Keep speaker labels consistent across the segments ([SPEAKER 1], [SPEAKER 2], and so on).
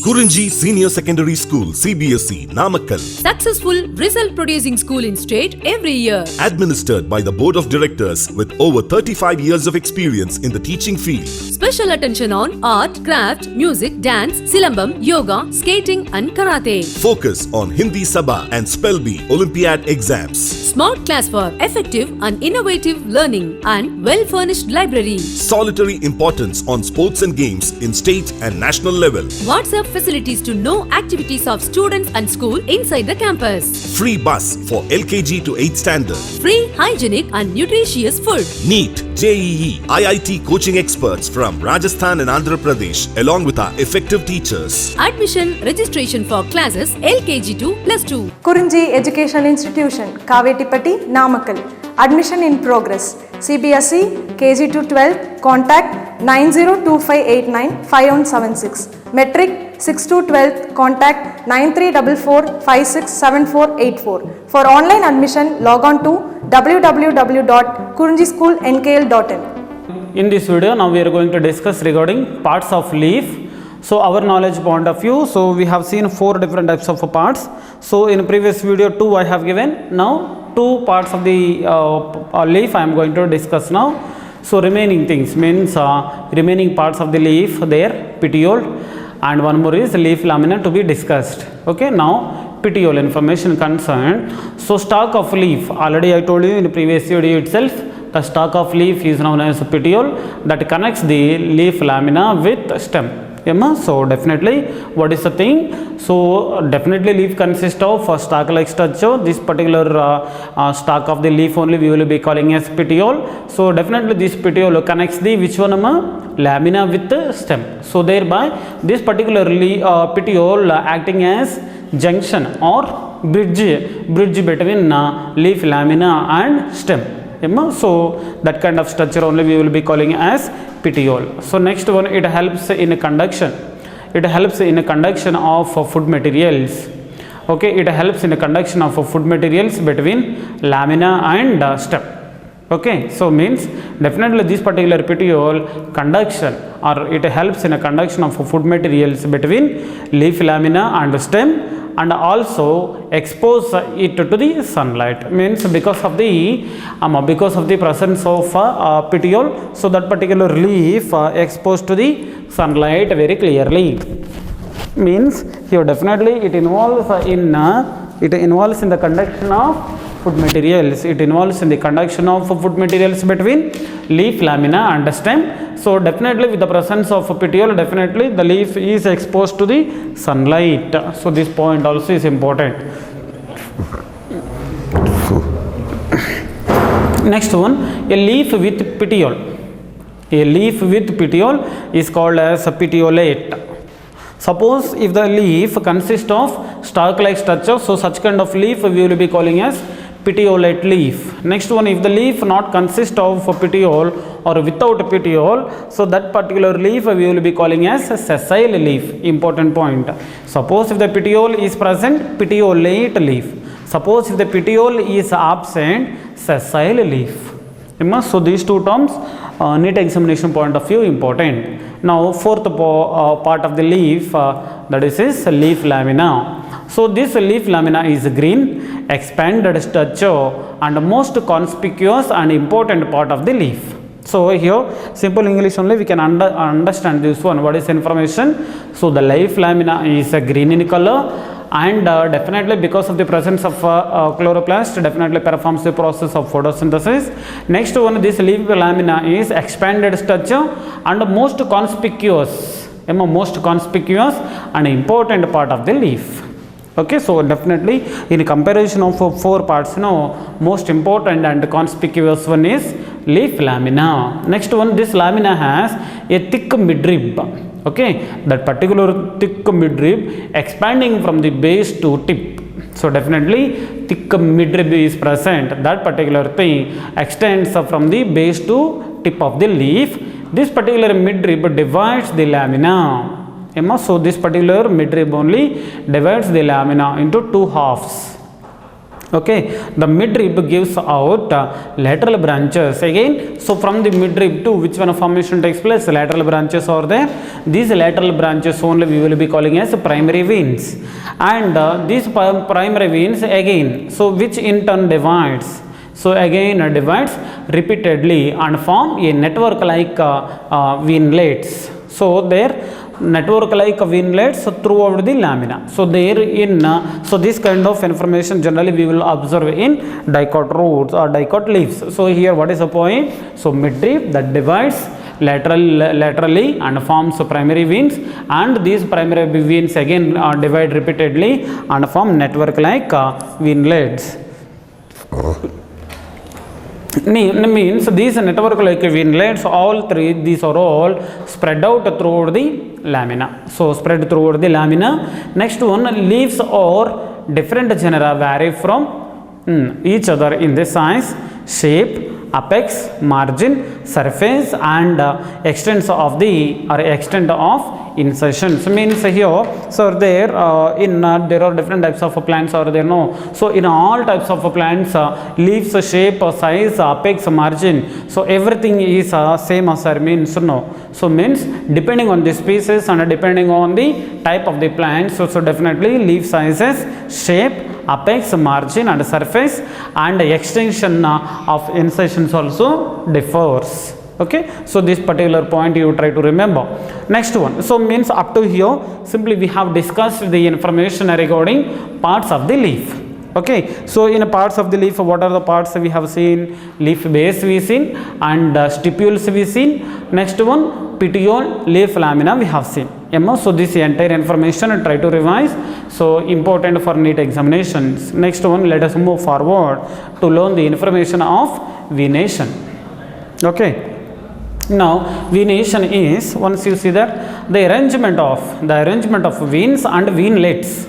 [SPEAKER 1] Kurinji Senior Secondary School, CBSE, Namakkal.
[SPEAKER 2] Successful result producing school in state every year.
[SPEAKER 1] Administered by the Board of Directors with over 35 years of experience in the teaching field.
[SPEAKER 2] Special attention on art, craft, music, dance, silambam, yoga, skating and karate.
[SPEAKER 1] Focus on Hindi Sabha and Spell Bee Olympiad exams.
[SPEAKER 2] Smart class for effective and innovative learning and well-furnished library.
[SPEAKER 1] Solitary importance on sports and games in state and national level.
[SPEAKER 2] WhatsApp facilities to know activities of students and school inside the campus.
[SPEAKER 1] Free bus for LKG to 8th standard.
[SPEAKER 2] Free, hygienic and nutritious food.
[SPEAKER 1] NEET, JEE, IIT coaching experts from Rajasthan and Andhra Pradesh along with our effective teachers.
[SPEAKER 2] Admission registration for classes LKG to +2.
[SPEAKER 3] Kurinji Educational Institution, Kavetipatti, Namakkal. Admission in progress. CBSE, KG to 12, contact 9025895176. Metric 6 to 12, contact 9344567484. For online admission, log on to www.kurinjischoolnkl.in.
[SPEAKER 4] In this video, now we are going to discuss regarding parts of leaf. So our knowledge point of view, so we have seen 4 different types of parts. So in previous video 2 I have given, now 2 parts of the leaf I am going to discuss now. So remaining things means remaining parts of the leaf, their petiole, and one more is leaf lamina to be discussed. Okay, now petiole information concerned. So stalk of leaf, already I told you in the previous video itself, the stalk of leaf is known as petiole that connects the leaf lamina with stem. So definitely what is the thing? So definitely leaf consists of a stalk like structure. This particular stalk of the leaf only we will be calling as petiole. So definitely this petiole connects the which one lamina with the stem. So thereby this particular petiole acting as junction or bridge between leaf lamina and stem. So that kind of structure only we will be calling as petiole. So next one, it helps in conduction. It helps in conduction of food materials. Okay, it helps in conduction of food materials between lamina and stem. Okay, so means definitely this particular petiole conduction or it helps in a conduction of food materials between leaf lamina and stem, and also expose it to the sunlight, means because of the presence of petiole, so that particular leaf exposed to the sunlight very clearly. Means here definitely it involves in the conduction of food materials. It involves in the conduction of food materials between leaf lamina and stem. So definitely with the presence of petiole, definitely the leaf is exposed to the sunlight. So this point also is important. Next one, a leaf with petiole. A leaf with petiole is called as a petiolate. Suppose if the leaf consists of stalk like structure, so such kind of leaf we will be calling as petiolate leaf. Next one, if the leaf not consist of petiole or without petiole, so that particular leaf we will be calling as a sessile leaf. Important point. Suppose if the petiole is present, petiolate leaf. Suppose if the petiole is absent, sessile leaf. So these two terms NEET examination point of view important. Now fourth part of the leaf, that is leaf lamina. So this leaf lamina is green, expanded structure and most conspicuous and important part of the leaf. So here simple English only we can understand this one. What is information? So the leaf lamina is green in color, and definitely because of the presence of chloroplast definitely performs the process of photosynthesis. Next one, this leaf lamina is expanded structure and most conspicuous and important part of the leaf. Okay, so definitely in comparison of 4 parts, most important and conspicuous one is leaf lamina. Next one, this lamina has a thick midrib. Okay, that particular thick midrib expanding from the base to tip. So definitely thick midrib is present. That particular thing extends from the base to tip of the leaf. This particular midrib divides the lamina. So this particular midrib only divides the lamina into 2 halves. Okay, the midrib gives out lateral branches again. So from the midrib to which one formation takes place? Lateral branches are there. These lateral branches only we will be calling as primary veins, and these primary veins again, so which in turn divides, so again divides repeatedly and form a network like veinlets. So there network like veinlets throughout the lamina. So there in so this kind of information generally we will observe in dicot roots or dicot leaves. So here what is the point? So midrib that divides laterally and forms primary veins, and these primary veins again divide repeatedly and form network like veinlets. Means these network like veinlets, all three, these are all spread out throughout the lamina. So spread throughout the lamina. Next one, leaves or different genera vary from each other in the size, shape, apex, margin, surface, and extent of the or extent of insertions. Means here, so there there are different types of plants are there, no? So in all types of plants, leaves, shape, size, apex, margin, so everything is same as means no. So means depending on the species and depending on the type of the plant, so definitely leaf sizes, shape, apex, margin, and surface, and extension of insertions also differs. Okay, so this particular point you try to remember. Next one, so means up to here simply we have discussed the information regarding parts of the leaf. Okay, so in parts of the leaf, what are the parts we have seen? Leaf base we seen, and stipules we seen. Next one, petiole, leaf lamina we have seen. So this entire information try to revise, so important for NEET examinations. Next one, let us move forward to learn the information of venation. Okay, now venation is, once you see that, the arrangement of veins and veinlets,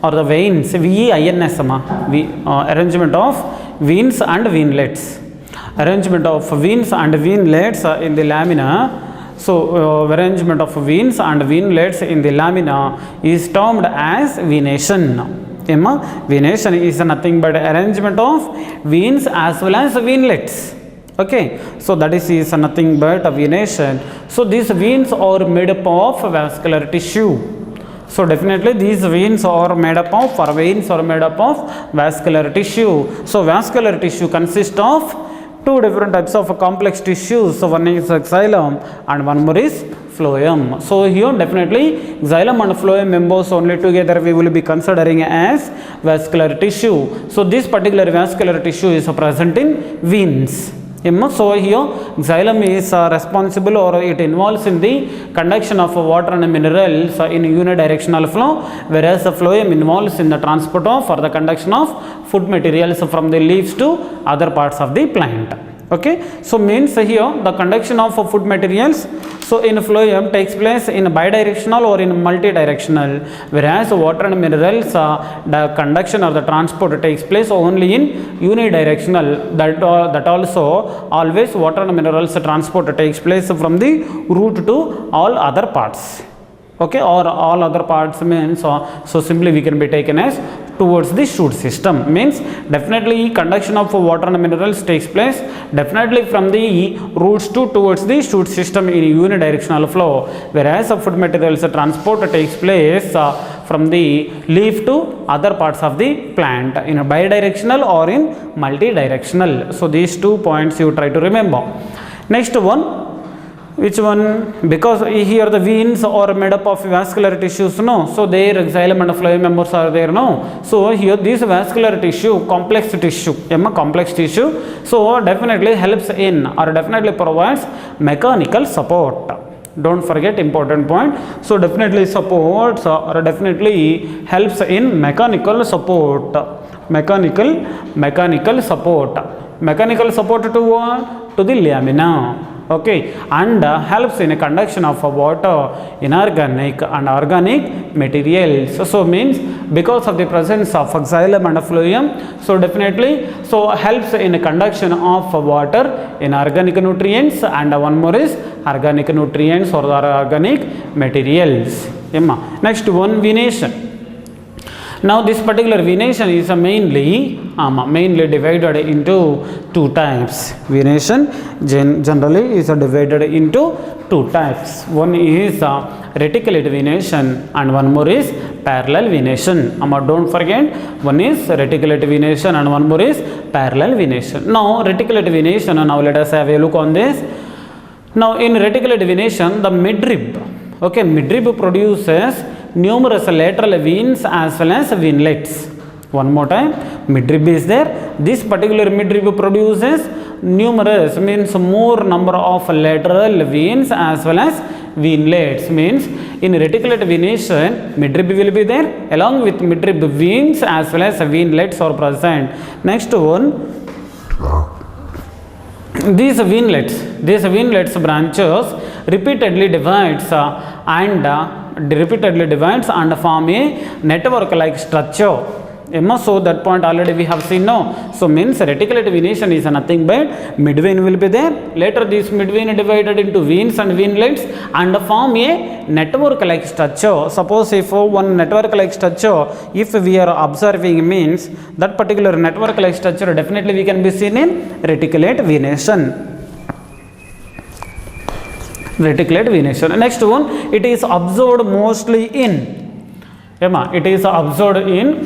[SPEAKER 4] or the veins, V-E-I-N-S, arrangement of veins and veinlets. Arrangement of veins and veinlets in the lamina. So arrangement of veins and veinlets in the lamina is termed as venation. Venation is nothing but arrangement of veins as well as veinlets. Okay, so that is nothing but venation. So these veins are made up of vascular tissue. So definitely these veins are made up of, or veins are made up of vascular tissue. So vascular tissue consists of two different types of complex tissues. So one is xylem and one more is phloem. So here definitely xylem and phloem members only together we will be considering as vascular tissue. So this particular vascular tissue is present in veins. So here xylem is responsible, or it involves in the conduction of water and minerals in unidirectional flow, whereas the phloem involves in the transport of or the conduction of food materials from the leaves to other parts of the plant. Okay, so means here the conduction of food materials, so in phloem takes place in bidirectional or in multidirectional, whereas water and minerals the conduction or the transport takes place only in unidirectional. That also always water and minerals transport takes place from the root to all other parts. Okay, or all other parts means so simply we can be taken as towards the shoot system. Means definitely conduction of water and minerals takes place definitely from the roots to towards the shoot system in unidirectional flow, whereas food materials transport takes place from the leaf to other parts of the plant in a bidirectional or in multidirectional. So these 2 points you try to remember. Next one, which one? Because here the veins are made up of vascular tissues, no? So there xylem and phloem members are there, no? So here this vascular tissue, complex tissue, complex tissue, so definitely helps in or definitely provides mechanical support. Don't forget important point. So definitely supports or definitely helps in mechanical support. Mechanical support. Mechanical support to what? To the lamina. Okay, and helps in a conduction of water, inorganic and organic materials. So means because of the presence of xylem and phloem, so definitely so helps in a conduction of water, inorganic nutrients, and one more is organic nutrients or the organic materials. Next one, venation. Now this particular venation is mainly divided into two types. Venation generally is divided into two types. One is reticulate venation and one more is parallel venation. Don't forget, one is reticulate venation and one more is parallel venation. Now reticulate venation, now let us have a look on this. Now in reticulate venation, the midrib produces numerous lateral veins as well as venlets. One more time, midrib is there. This particular midrib produces numerous, means more number of lateral veins as well as venlets. Means in reticulate venation, midrib will be there, along with midrib veins as well as venlets are present. Next one, these venlets branches repeatedly divides and form a network like structure. So that point already we have seen now. So means reticulate venation is nothing but midvein will be there. Later this midvein divided into veins and venlets and form a network like structure. Suppose if one network like structure, if we are observing, means that particular network like structure definitely we can be seen in reticulate venation. Reticulate venation. Next one, it is observed mostly in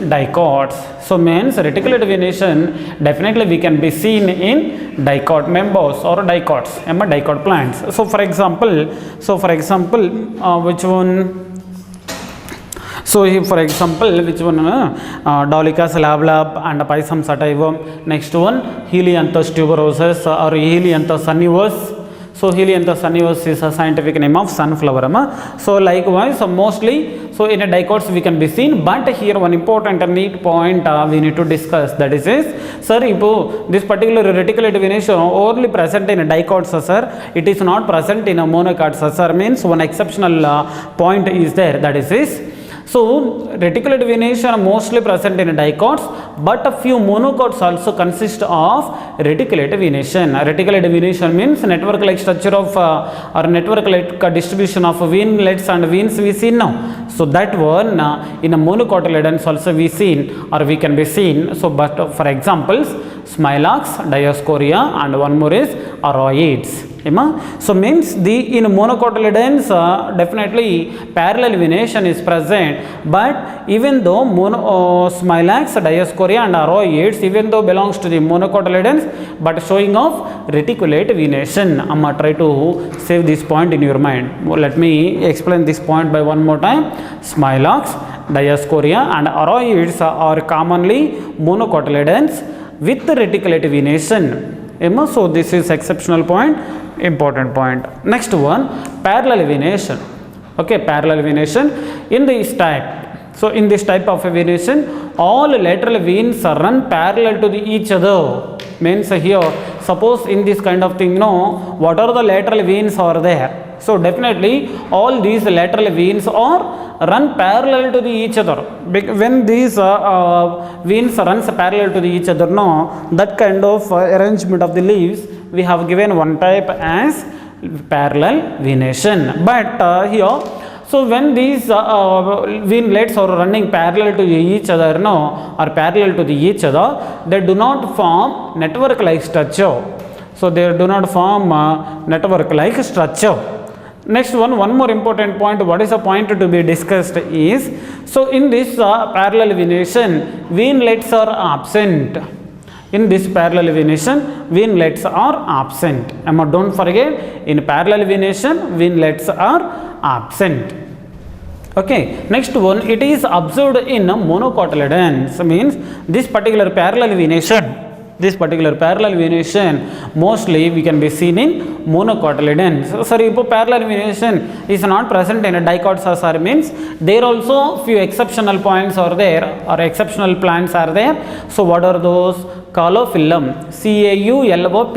[SPEAKER 4] dicots. So means reticulate venation definitely we can be seen in dicot members or dicots, dicot plants. So for example, which one? So here for example, which one? Dolichos lablab and Pisum sativum. Next one, Helianthus tuberosus or Helianthus sunniverse. So Helianthus sunniverse is a scientific name of sunflower. So likewise, mostly, so in a dicots we can be seen, but here one important and neat point we need to discuss, that is sir, this particular reticulate venation only present in dicots, sir, it is not present in a monocots, sir. Means one exceptional point is there, that is so reticulate venation mostly present in dicots, but a few monocots also consist of reticulate venation. Reticulate venation means network like structure of or network like distribution of venlets and veins we see now. So that one in a monocotyledons also we seen or we can be seen. So but for examples, Smilax, Dioscorea and one more is Aroids. So means in monocotyledons definitely parallel venation is present, but even though Smilax, Dioscorea and Aroids, even though belongs to the monocotyledons, but showing of reticulate venation. Try to save this point in your mind. Let me explain this point by one more time. Smilax, Dioscorea and Aroids are commonly monocotyledons with reticulate venation. So this is exceptional point, important point. Next one, parallel venation. Parallel venation in this type. So in this type of venation, all lateral veins run parallel to each other. Means here, suppose in this kind of thing, what are the lateral veins are there? So definitely all these lateral veins are run parallel to each other. When these veins runs parallel to each other, that kind of arrangement of the leaves we have given one type as parallel venation. But here, so when these venlets are running parallel to each other or parallel to each other, they do not form network like structure. So they do not form network like structure. Next one more important point, what is the point to be discussed is, so in this parallel venation, venlets are absent. In this parallel venation, venlets are absent. Don't forget, in parallel venation, venlets are absent. Next one, it is observed in monocotyledons. Means this particular parallel venation mostly we can be seen in monocotyledons. Sorry, parallel venation is not present in a dicots, sir. Means there also few exceptional points are there or exceptional plants are there. So what are those? Caulophyllum, Caulophyllum,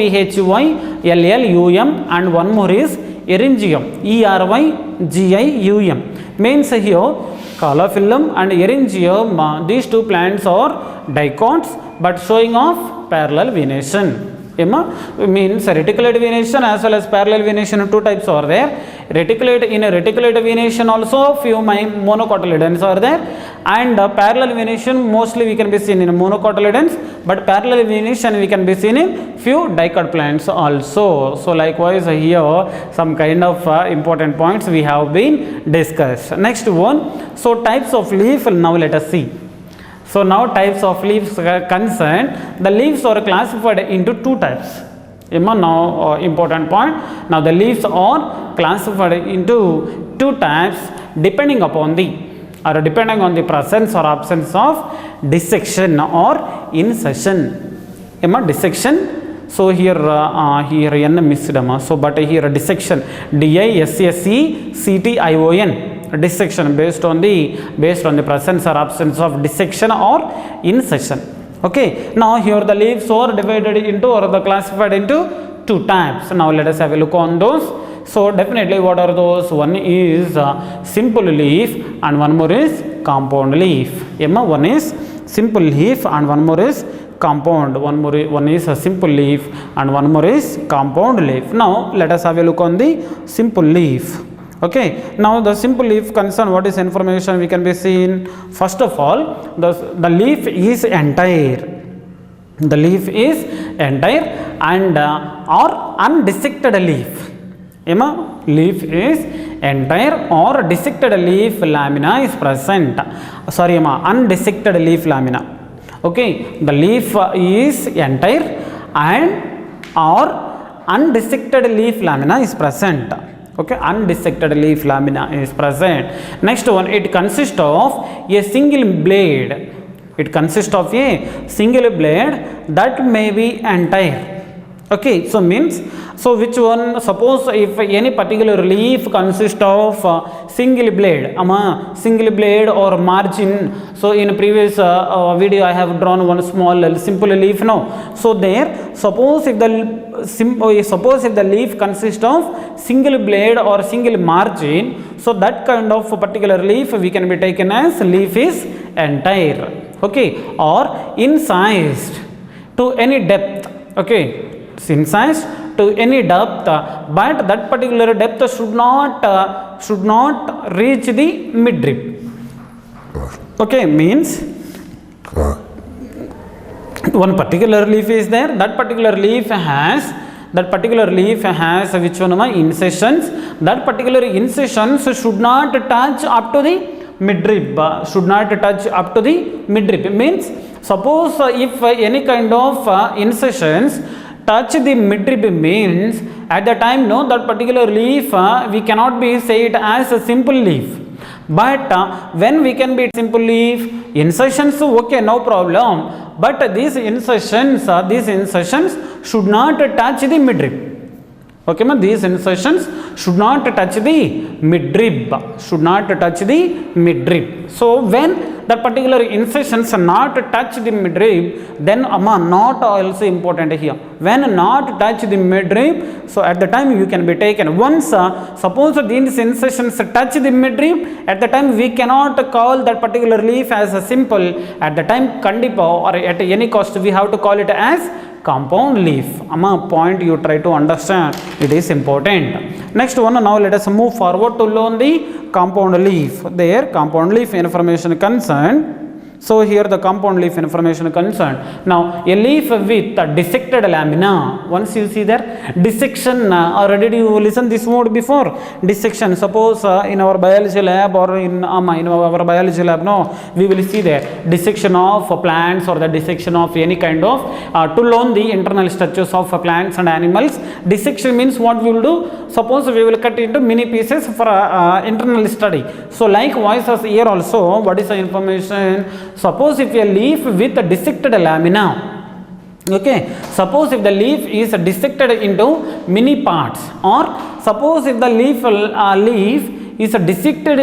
[SPEAKER 4] and one more is Eryngium, Eryngium. Means here Caulophyllum and Eryngium, these two plants are dicots but showing off parallel venation. Means reticulate venation as well as parallel venation, two types are there. In a reticulate venation also few monocotyledons are there, and parallel venation mostly we can be seen in monocotyledons, but parallel venation we can be seen in few dicot plants also. So likewise here some kind of important points we have been discussed. Next one, so types of leaf, now let us see. So now types of leaves are concerned, the leaves are classified into two types. Now important point, now the leaves are classified into two types depending on the presence or absence of dissection or insertion. Dissection, so here n missed, so but here dissection, dissection, dissection based on the presence or absence of dissection or insertion. Okay, now here the leaves are divided into or the classified into two types. Now let us have a look on those. So definitely what are those? One is simple leaf and one more is compound leaf. One is simple leaf and one more is compound. One is a simple leaf and one more is compound leaf. Now let us have a look on the simple leaf. Okay, now the simple leaf concern, what is information we can be seen? First of all, the leaf is entire. The leaf is entire and or undissected leaf. Leaf is entire or dissected leaf lamina is present. Sorry, undissected leaf lamina. Okay, the leaf is entire and or undissected leaf lamina is present. Okay, undissected leaf lamina is present. Next one, it consists of a single blade. It consists of a single blade that may be entire. Okay, so means, so which one, suppose if any particular leaf consists of single blade, single blade or margin. So in previous video I have drawn one small simple leaf now. So there, suppose if the leaf consists of single blade or single margin, so that kind of particular leaf we can be taken as leaf is entire. Okay, or incised to any depth. Okay, incised to any depth, but that particular depth should not reach the midrib. Okay, means one particular leaf is there, that particular leaf has which one, incisions. That particular incisions should not touch up to the midrib. Means, suppose if any kind of incisions touch the midrib, means at the time that particular leaf we cannot be say it as a simple leaf. But when we can be simple leaf, insertions, okay, no problem. But these insertions should not touch the midrib. Okay, these insertions should not touch the midrib. So when that particular insertions not touch the midrib, then not also important here. When not touch the midrib, so at the time you can be taken. Once suppose these insertions touch the midrib, at the time we cannot call that particular leaf as a simple. At the time kandipa or at any cost we have to call it as compound leaf. Point you try to understand, it is important. Next one, now let us move forward to learn the compound leaf. There, compound leaf information concerned. So here the compound leaf information concerned. Now a leaf with a dissected lamina. Once you see there, dissection, already you listen this word before. Dissection. Suppose in our biology lab or in our biology lab, no, we will see there dissection of plants or the dissection of any kind of to learn the internal structures of plants and animals. Dissection means what we will do. Suppose we will cut into many pieces for internal study. So likewise as here also, what is the information? Suppose if a leaf with a dissected lamina, okay, suppose if the leaf is dissected into many parts, or suppose if the leaf is a dissected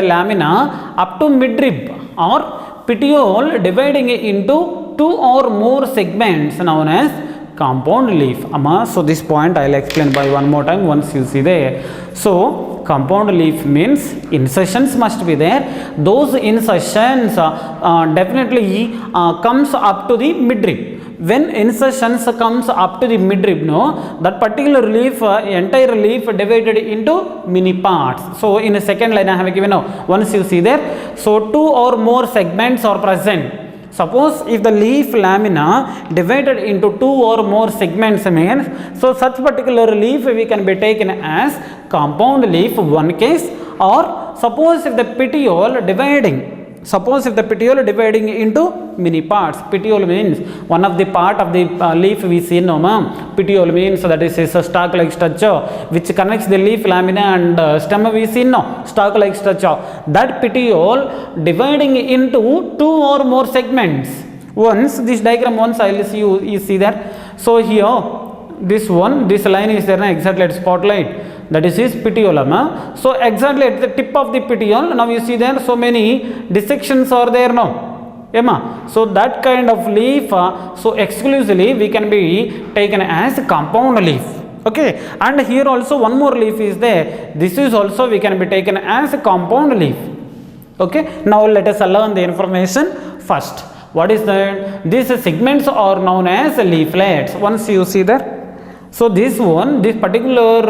[SPEAKER 4] lamina up to midrib or petiole dividing into two or more segments known as compound leaf. So this point I will explain by one more time once you see there. So compound leaf means insertions must be there. Those insertions definitely comes up to the midrib. when insertions comes up to the midrib, no, that particular leaf, entire leaf divided into many parts. So in the second line I have given now, once you see there, so 2 or more segments are present. Suppose if the leaf lamina divided into 2 or more segments means, so such particular leaf we can be taken as compound leaf, one case. Or suppose if the petiole dividing, suppose if the petiole dividing into many parts. Petiole means one of the part of the leaf we see, no ma'am. Petiole means that is a stalk like structure which connects the leaf lamina and stem we see, no, stalk like structure. That petiole dividing into 2 or more segments. Once this diagram, once I will see you see that. So here this one, this line is there, exactly at spotlight, that is his petiole. So exactly at the tip of the petiole, now you see there so many dissections are there now. So that kind of leaf, so exclusively we can be taken as compound leaf. Okay, and here also one more leaf is there. This is also we can be taken as a compound leaf. Okay, now let us learn the information first. What is that? These segments are known as leaflets. Once you see there, so this one, this particular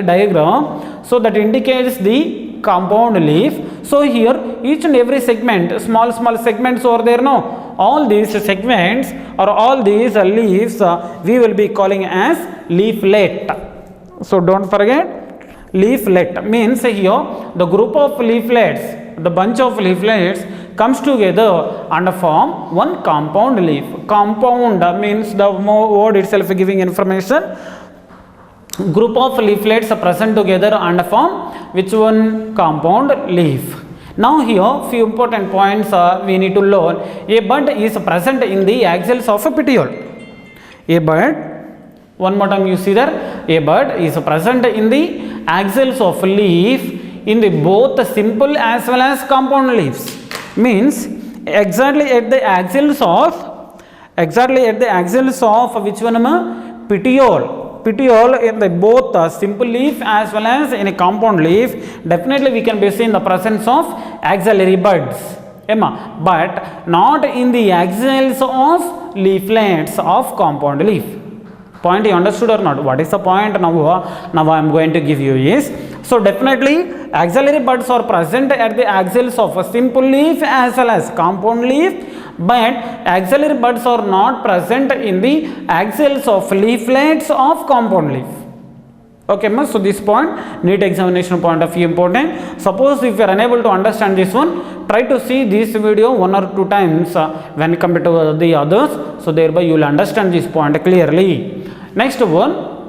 [SPEAKER 4] diagram, so that indicates the compound leaf. So here each and every segment, small segments are there, no, all these segments or all these leaves we will be calling as leaflet. So don't forget, leaflet means here the group of leaflets, the bunch of leaflets comes together and form one compound leaf. Compound means the word itself giving information. Group of leaflets are present together and form which one? Compound leaf. Now here few important points we need to learn. A bud is present in the axils of a petiole. A bud, one more time you see there, a bud is present in the axils of leaf in the both simple as well as compound leaves. Means exactly at the axils of which one? Petiole in the both simple leaf as well as in a compound leaf, definitely we can be seeing the presence of axillary buds, but not in the axils of leaflets of compound leaf. Point you understood or not? What is the point now I am going to give you is, so definitely axillary buds are present at the axils of a simple leaf as well as compound leaf, but axillary buds are not present in the axils of leaflets of compound leaf. Okay, so this point, NEET examination point of view important. Suppose if you are unable to understand this one, try to see this video 1 or 2 times when compared to the others, so thereby you will understand this point clearly. Next one,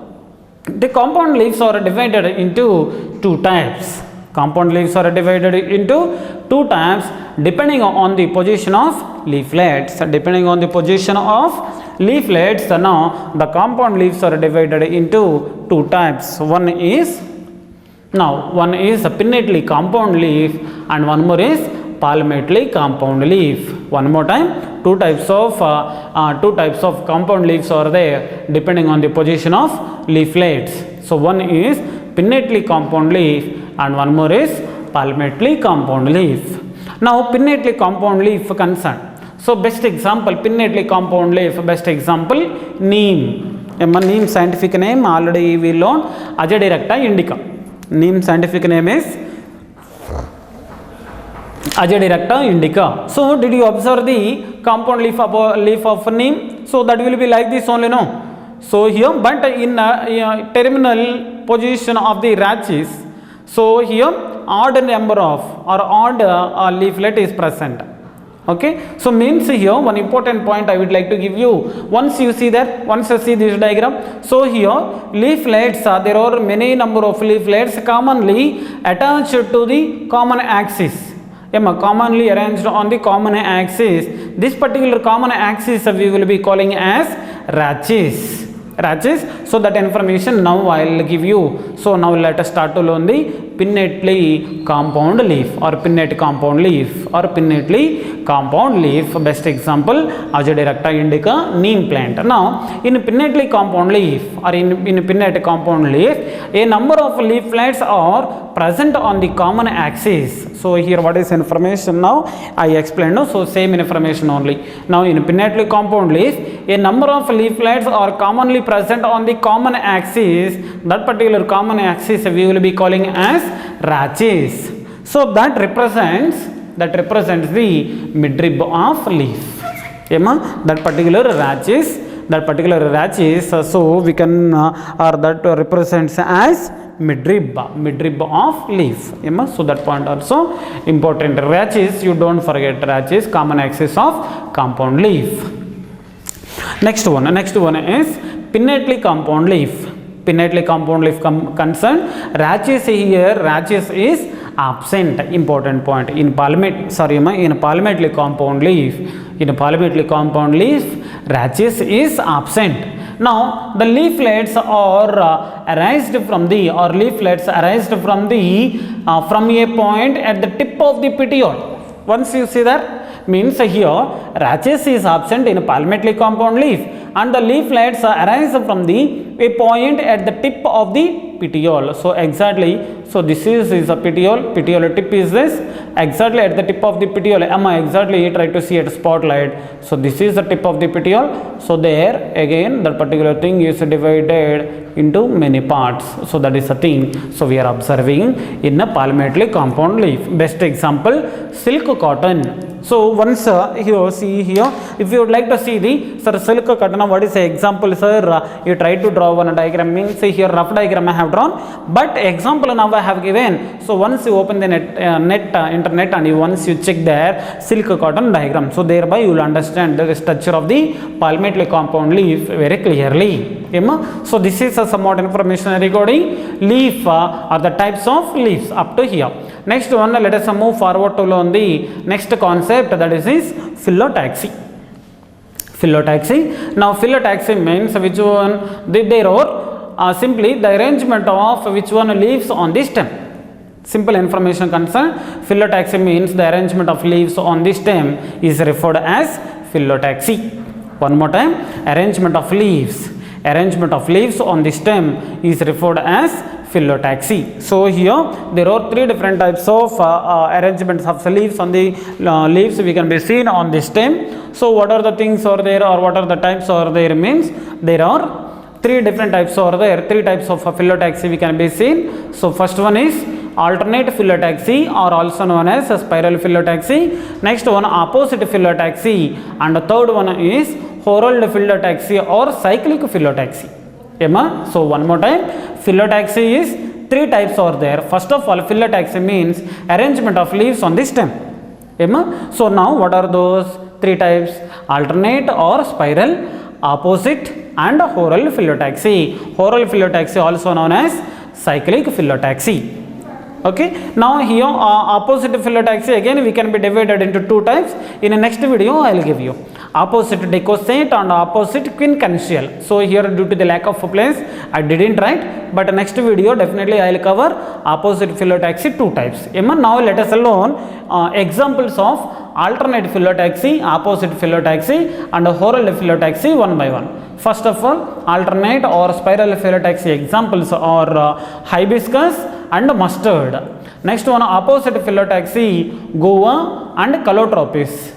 [SPEAKER 4] the compound leaves are divided into 2 types. Compound leaves are divided into 2 types depending on the position of leaflets. Depending on the position of leaflets, now the compound leaves are divided into 2 types. One is a pinnately compound leaf and one more is palmately compound leaf. One more time, two types of compound leaves are there depending on the position of leaflets. So one is pinnately compound leaf and one more is palmately compound leaf. Now pinnately compound leaf concern. So best example, pinnately compound leaf, best example, neem. Neem scientific name already we learned, Azadirachta indica. Neem scientific name is Azadirachta indica. So did you observe the compound leaf of neem? So that will be like this only, no? So here, but in terminal position of the rachis, so here odd number of or odd leaflet is present. Okay, so means here one important point I would like to give you. Once you see this diagram, so here leaflets there are many number of leaflets commonly attached to the common axis. Commonly arranged on the common axis. This particular common axis we will be calling as rachis. So that information now I will give you. So now let us start to learn the pinnately compound leaf or pinnate compound leaf or pinnately compound leaf. Best example, Azadirachta indica, neem plant. Now in pinnately compound leaf or in pinnate compound leaf, a number of leaflets are present on the common axis. So So here what is information now? I explained. No? So same information only. Now in pinnately compound leaf, a number of leaflets are commonly present on the common axis. That particular common axis we will be calling as rachis. So that represents the midrib of leaf. That particular rachis, so we can or that represents as midrib of leaf. So that point also important. Rachis, you don't forget, rachis, common axis of compound leaf. Next one is pinnately compound leaf. Pinnately compound leaf concerned, rachis is absent. Important point. In palmately compound leaf, rachis is absent. Now the leaflets are arised from a point at the tip of the petiole. Once you see that, means here rachis is absent in palmately compound leaf and the leaflets arise from a point at the tip of the petiole. So exactly, so this is a petiole tip is this, exactly at the tip of the petiole. Exactly try to see at spotlight. So this is the tip of the petiole. So there again that particular thing is divided into many parts. So that is a thing. So we are observing in a palmately compound leaf. Best example, silk cotton. So once here see here, if you would like to see the silk cotton, what is the example, sir? You try to draw one diagram, means here rough diagram I have drawn, but example now I have given. So once you open the internet and once you check there silk cotton diagram, so thereby you will understand the structure of the palmately compound leaf very clearly. So this is somewhat information regarding leaf or the types of leaves up to here. Next one, let us move forward to learn the next concept, that is phyllotaxy. Now phyllotaxy means which one? There are simply the arrangement of which one leaves on the stem. Simple information concern. Phyllotaxy means the arrangement of leaves on the stem is referred as phyllotaxy. One more time, arrangement of leaves on the stem is referred as phyllotaxy. So here there are three different types of arrangements of leaves on the leaves we can be seen on the stem. So what are the things are there, or what are the types are there, means there are three different types are there. Three types of phyllotaxy we can be seen. So first one is alternate phyllotaxy, or also known as spiral phyllotaxy. Next one, opposite phyllotaxy, and the third one is Thorold phyllotaxy or cyclic phyllotaxy. So one more time, phyllotaxy is three types are there. First of all, phyllotaxy means arrangement of leaves on the stem. So now what are those three types? Alternate or spiral, opposite and Thorold phyllotaxy. Thorold phyllotaxy also known as cyclic phyllotaxy. Okay, now here opposite phyllotaxy again we can be divided into two types. In the next video I will give you opposite decussate and opposite quincuncial. So here due to the lack of place I didn't write, but next video definitely I will cover opposite phyllotaxy two types. Now let us learn examples of alternate phyllotaxy, opposite phyllotaxy and Thorold phyllotaxy one by one. First of all, alternate or spiral phyllotaxy examples are hibiscus and mustard. Next one, opposite phyllotaxy, guava and calotropis.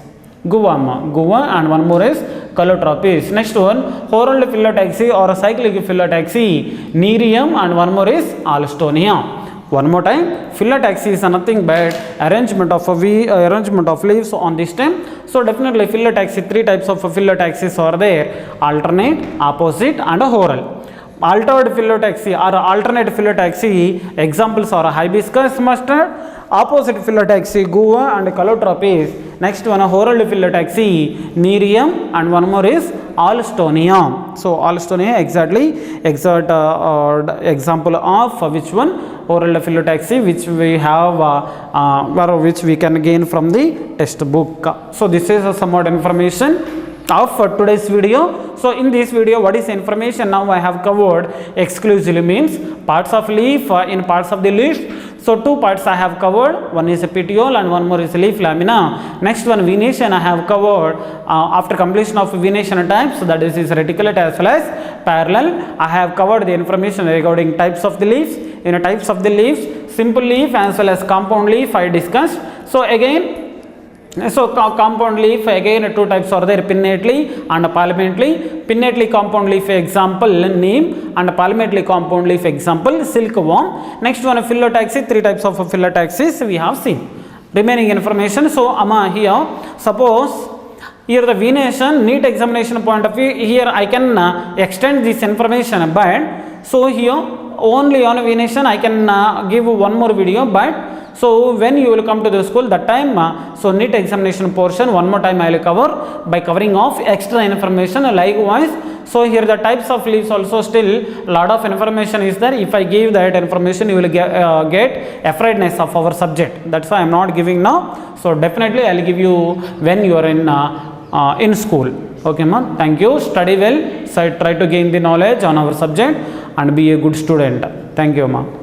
[SPEAKER 4] Guava and one more is calotropis. Next one, Thorold phyllotaxy or cyclic phyllotaxy, nerium and one more is alstonia. One more time, phyllotaxy is nothing but arrangement of leaves on the stem. So definitely phyllotaxy, three types of phyllotaxis are there: alternate, opposite and Thorold. Altered phyllotaxy or alternate phyllotaxy examples are hibiscus, mustard, opposite phyllotaxy, guava and calotropis. Next one, Thorold phyllotaxy, nerium and one more is alstonia. So alstonia exactly example of which one? Thorold phyllotaxy, which we have which we can gain from the textbook. So this is somewhat information of today's video. So in this video, what is information now I have covered exclusively means parts of leaf in parts of the leaf. So two parts I have covered, one is a petiole and one more is leaf lamina. Next one, venation I have covered after completion of venation types, so that is reticulate as well as parallel. I have covered the information regarding types of the leaves. in types of the leaves, simple leaf as well as compound leaf I discussed. So again, compound leaf again two types are there, pinnately and palmately. Pinnately compound leaf example neem, and palmately compound leaf example silkworm. Next one, phyllotaxy, three types of phyllotaxis we have seen. Remaining information, so here suppose here the venation neat examination point of view, here I can extend this information, but so here only on venation I can give one more video, but so when you will come to the school that time, so neat examination portion one more time I will cover by covering of extra information. Likewise, so here the types of leaves also still lot of information is there. If I give that information, you will get afraidness of our subject. That's why I am not giving now. So definitely I will give you when you are in school. Okay, ma. Thank you. Study well. So try to gain the knowledge on our subject and be a good student. Thank you, ma.